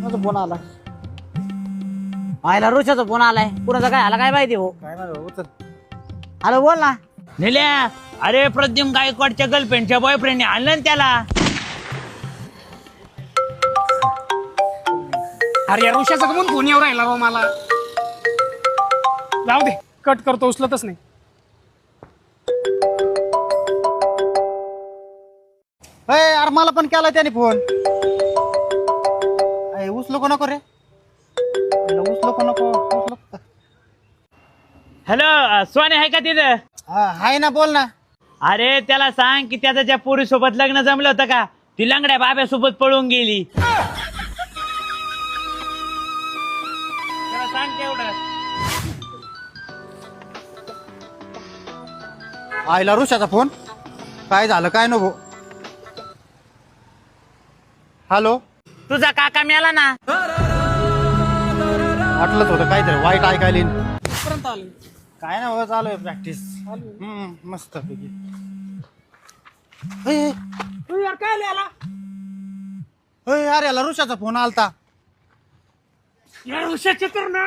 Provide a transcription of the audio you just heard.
कोणाचा फोन आला? आयला रोशाचा फोन आलाय. कुणाचा काय आला काय माहिती हो. काय नाही उचल. हॅलो बोल ना. नेल्या अरे प्रद्युम गायकवाडच्या गर्लफ्रेंडच्या बॉयफ्रेंडने आणलं ना त्याला. अरे या ऋषाचा कमून फोन येऊ राहिला बा मला. जाऊ दे कट करतो उचलतच नाही. अरे मला पण केला त्याने फोन. उचलो को नको रे. उचलो को नको. हॅलो सोने आहे का तिथं? हाय ना बोल ना. अरे त्याला सांग की त्याचं त्या पोरी सोबत लग्न जमलं होतं का? ती लंगड्या बाब्यासोबत पळून गेली. त्याला सांग तेवढं. आईला ऋषाचा फोन. काय झालं काय नको. हॅलो. तुझा काका मेला ना. वाटलंच होतं काहीतरी वाईट ऐकायला येईन. पर्यंत आले. काय ना चालू आहे प्रॅक्टिस. मस्त पैकी. यार काय आला अरे याला ऋषाचा फोन आलता. या ऋषाचे तर ना